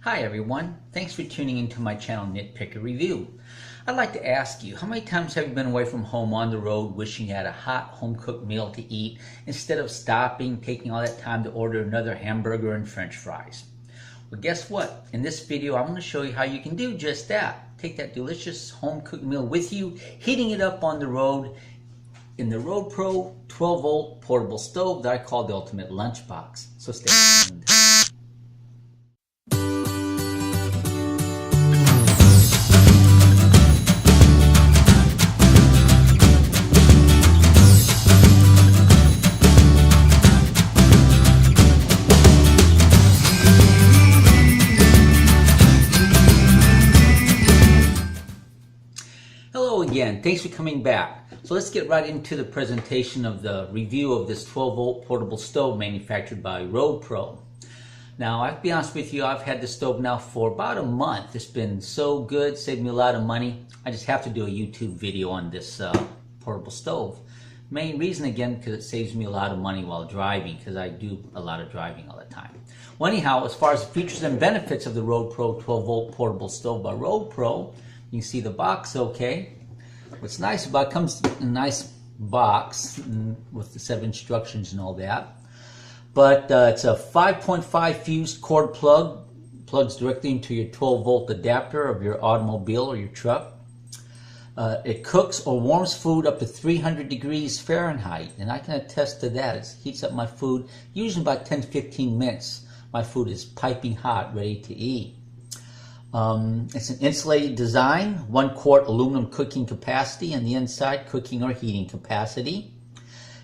Hi everyone, thanks for tuning into my channel Nitpicker Review. I'd like to ask you, how many times have you been away from home on the road wishing you had a hot home-cooked meal to eat instead of stopping, taking all that time to order another hamburger and french fries? Well, guess what? In this video, I'm going to show you how you can do just that. Take that delicious home-cooked meal with you, heating it up on the road in the RoadPro 12-volt portable stove that I call the ultimate lunchbox. So stay tuned. Hello again, thanks for coming back. So let's get right into the presentation of the review of this 12-volt portable stove manufactured by RoadPro. Now, I have to be honest with you, I've had this stove now for about a month. It's been so good, saved me a lot of money. I just have to do a YouTube video on this portable stove. Main reason, again, because it saves me a lot of money while driving, because I do a lot of driving all the time. Well, anyhow, as far as the features and benefits of the RoadPro 12-volt portable stove by RoadPro, you can see the box okay. What's nice about it, comes in a nice box with the set of instructions and all that. But it's a 5.5 fused cord plug, plugs directly into your 12-volt adapter of your automobile or your truck. It cooks or warms food up to 300 degrees Fahrenheit, and I can attest to that. It heats up my food, usually about 10 to 15 minutes. My food is piping hot, ready to eat. It's an insulated design, 1 quart aluminum cooking capacity on the inside, cooking or heating capacity.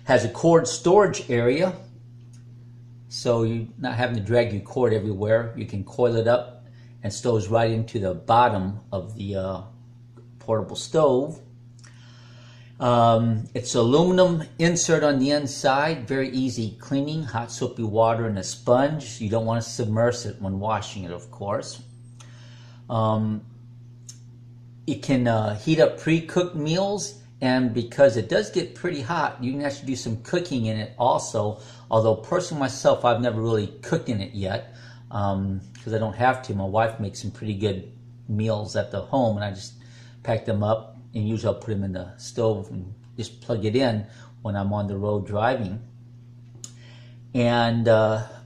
Has a cord storage area, so you're not having to drag your cord everywhere. You can coil it up and stows right into the bottom of the portable stove. It's aluminum insert on the inside, very easy cleaning, hot soapy water and a sponge. You don't want to submerge it when washing it, of course. It can heat up pre-cooked meals, and because it does get pretty hot, you can actually do some cooking in it also. Although personally myself, I've never really cooked in it yet because I don't have to. My wife makes some pretty good meals at the home, and I just pack them up, and usually I'll put them in the stove and just plug it in when I'm on the road driving. And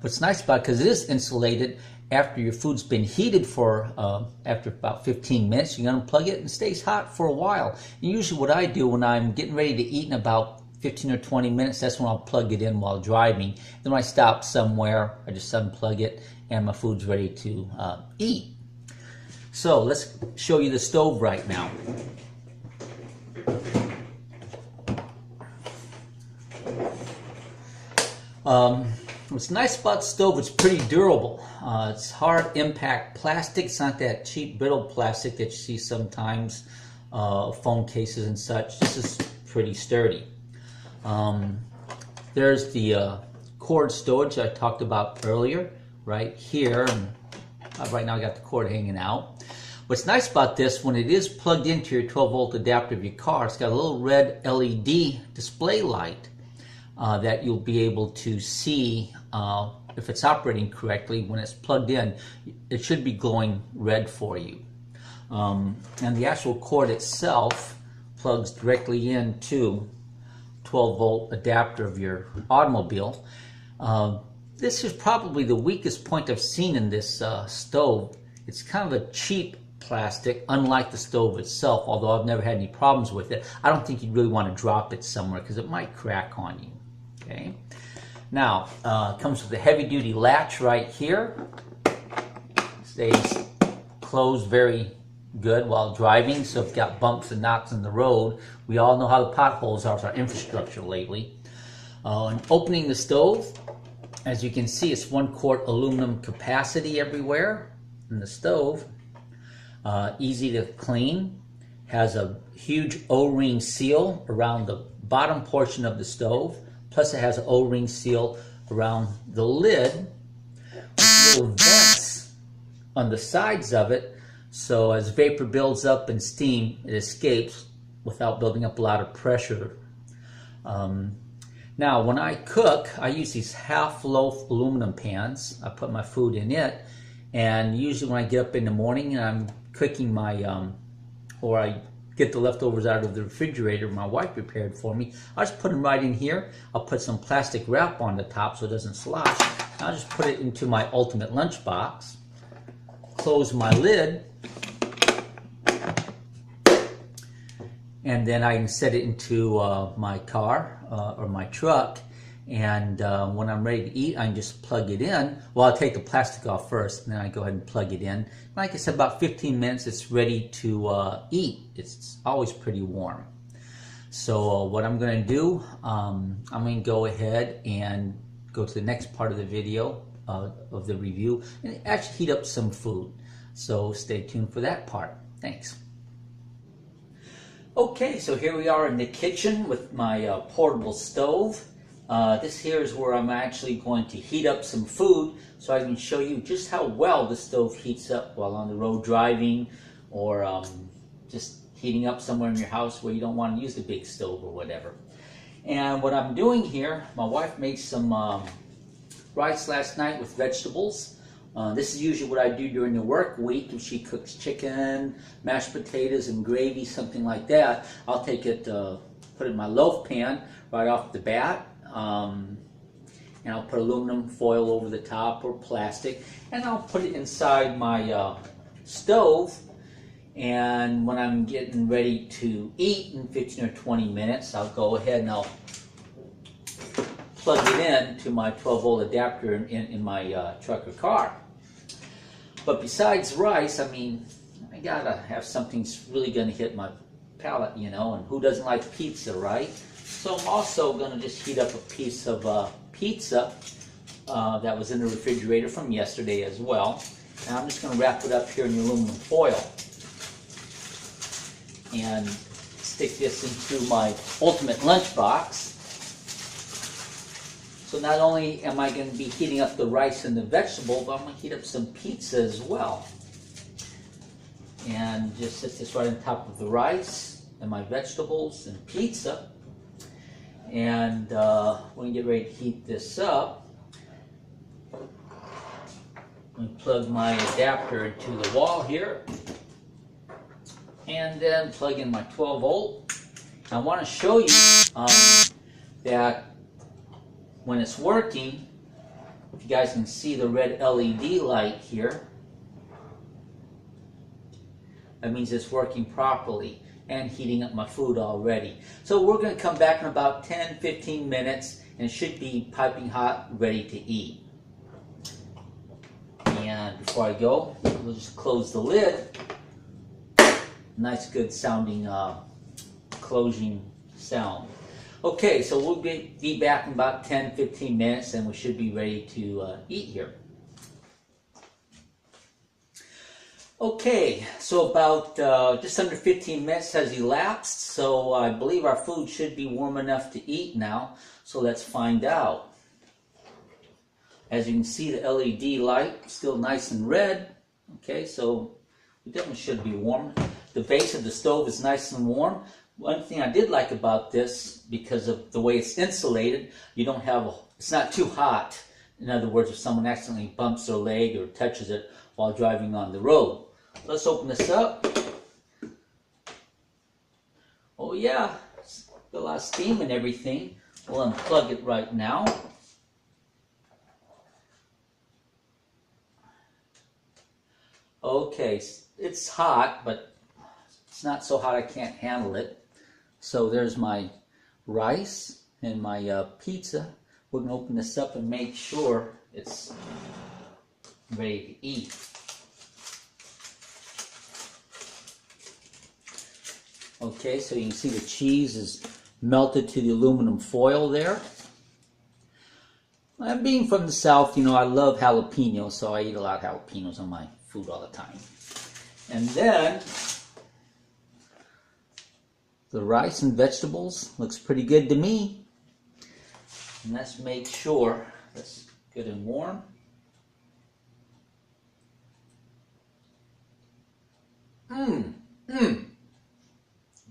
what's nice about it, because it is insulated, after your food's been heated for after about 15 minutes, you're going to unplug it and it stays hot for a while. And usually what I do when I'm getting ready to eat in about 15 or 20 minutes, that's when I'll plug it in while driving. Then when I stop somewhere, I just unplug it and my food's ready to eat. So let's show you the stove right now. What's nice about the stove, it's pretty durable. It's hard impact plastic. It's not that cheap brittle plastic that you see sometimes, phone cases and such. This is pretty sturdy. There's the cord storage I talked about earlier, right here. And right now I got the cord hanging out. What's nice about this, when it is plugged into your 12-volt adapter of your car, it's got a little red LED display light that you'll be able to see if it's operating correctly. When it's plugged in, it should be glowing red for you. And the actual cord itself plugs directly into 12-volt adapter of your automobile. This is probably the weakest point I've seen in this stove. It's kind of a cheap plastic, unlike the stove itself, although I've never had any problems with it. I don't think you'd really want to drop it somewhere because it might crack on you. Okay. Now, it comes with a heavy-duty latch right here. Stays closed very good while driving, so if you've got bumps and knocks in the road, we all know how the potholes are with our infrastructure lately. And opening the stove, as you can see, it's 1 quart aluminum capacity everywhere in the stove. Easy to clean. Has a huge O-ring seal around the bottom portion of the stove. Plus it has an O-ring seal around the lid with little vents on the sides of it, so as vapor builds up and steam, it escapes without building up a lot of pressure. Now, when I cook, I use these half-loaf aluminum pans. I put my food in it, And usually when I get up in the morning and I'm cooking my, or I get the leftovers out of the refrigerator my wife prepared for me, I'll just put them right in here. I'll put some plastic wrap on the top so it doesn't slosh. I'll just put it into my ultimate lunch box, close my lid, and then I can set it into my car or my truck. And when I'm ready to eat, I can just plug it in. Well, I'll take the plastic off first, and then I go ahead and plug it in. Like I said, about 15 minutes, it's ready to eat. It's always pretty warm. So what I'm going to do, I'm going to go ahead and go to the next part of the video of the review and actually heat up some food. So stay tuned for that part. Thanks. Okay, so here we are in the kitchen with my portable stove. This here is where I'm actually going to heat up some food so I can show you just how well the stove heats up while on the road driving, or just heating up somewhere in your house where you don't want to use the big stove or whatever. And what I'm doing here, my wife made some rice last night with vegetables. This is usually what I do during the work week. If she cooks chicken, mashed potatoes, and gravy, something like that, I'll take it, put it in my loaf pan right off the bat. And I'll put aluminum foil over the top or plastic, and I'll put it inside my stove. And when I'm getting ready to eat in 15 or 20 minutes, I'll go ahead and I'll plug it in to my 12-volt adapter in my truck or car. But besides rice, I mean, I gotta have something that's really gonna hit my palate, you know, and who doesn't like pizza, right? So I'm also going to just heat up a piece of pizza that was in the refrigerator from yesterday as well. And I'm just going to wrap it up here in the aluminum foil and stick this into my ultimate lunch box. So not only am I going to be heating up the rice and the vegetable, but I'm going to heat up some pizza as well. And just set this right on top of the rice and my vegetables and pizza. And when you get ready to heat this up, I'm going to plug my adapter into the wall here, and then plug in my 12 volt. I want to show you that when it's working, if you guys can see the red LED light here, that means it's working properly and heating up my food already. So we're going to come back in about 10-15 minutes, and it should be piping hot, ready to eat. And before I go, we'll just close the lid. Nice good sounding closing sound. Okay, so we'll be back in about 10-15 minutes, and we should be ready to eat here. Okay, so about just under 15 minutes has elapsed, so I believe our food should be warm enough to eat now, so let's find out. As you can see, the LED light still nice and red. Okay, so it definitely should be warm. The base of the stove is nice and warm. One thing I did like about this, because of the way it's insulated, you don't have, it's not too hot. In other words, if someone accidentally bumps their leg or touches it while driving on the road. Let's open this up. Oh yeah, it's got a lot of steam and everything. We'll unplug it right now. Okay, it's hot, but it's not so hot I can't handle it. So there's my rice and my pizza. We're going to open this up and make sure it's ready to eat. Okay, so you can see the cheese is melted to the aluminum foil there. And being from the South, you know, I love jalapenos, so I eat a lot of jalapenos on my food all the time. And then the rice and vegetables looks pretty good to me. And let's make sure that's good and warm.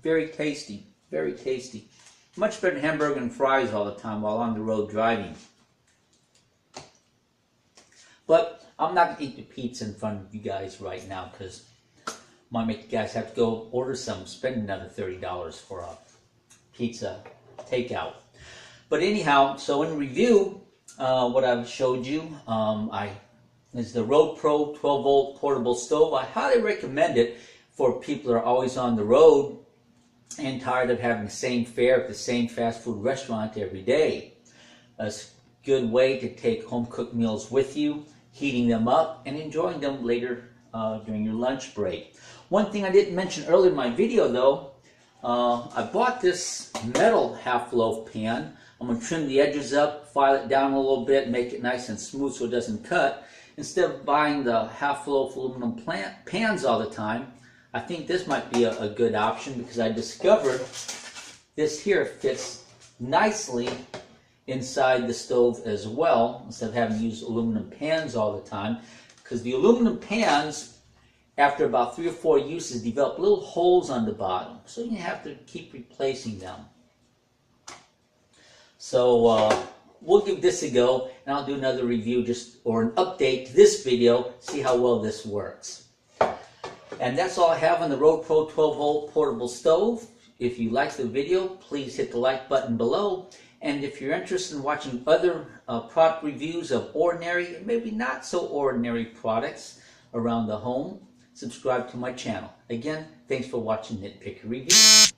Very tasty, very tasty. Much better than hamburger and fries all the time while on the road driving. But I'm I'm not going to eat the pizza in front of you guys right now because might make you guys have to go order some, spend another $30 for a pizza takeout. But anyhow, so in review, what I've showed you is the RoadPro 12-volt portable stove. I highly recommend it for people that are always on the road and tired of having the same fare at the same fast food restaurant every day. It's a good way to take home-cooked meals with you, heating them up, and enjoying them later during your lunch break. One thing I didn't mention earlier in my video, though, I bought this metal half-loaf pan. I'm going to trim the edges up, file it down a little bit, make it nice and smooth so it doesn't cut. Instead of buying the half-loaf aluminum pans all the time, I think this might be a good option because I discovered this here fits nicely inside the stove as well, instead of having to use aluminum pans all the time, because the aluminum pans, after about 3 or 4 uses, develop little holes on the bottom, so you have to keep replacing them. So we'll give this a go, and I'll do another review or an update to this video, see how well this works. And that's all I have on the RoadPro 12-volt portable stove. If you liked the video, please hit the like button below. And if you're interested in watching other product reviews of ordinary and maybe not so ordinary products around the home, subscribe to my channel. Again, thanks for watching Nitpicker Review.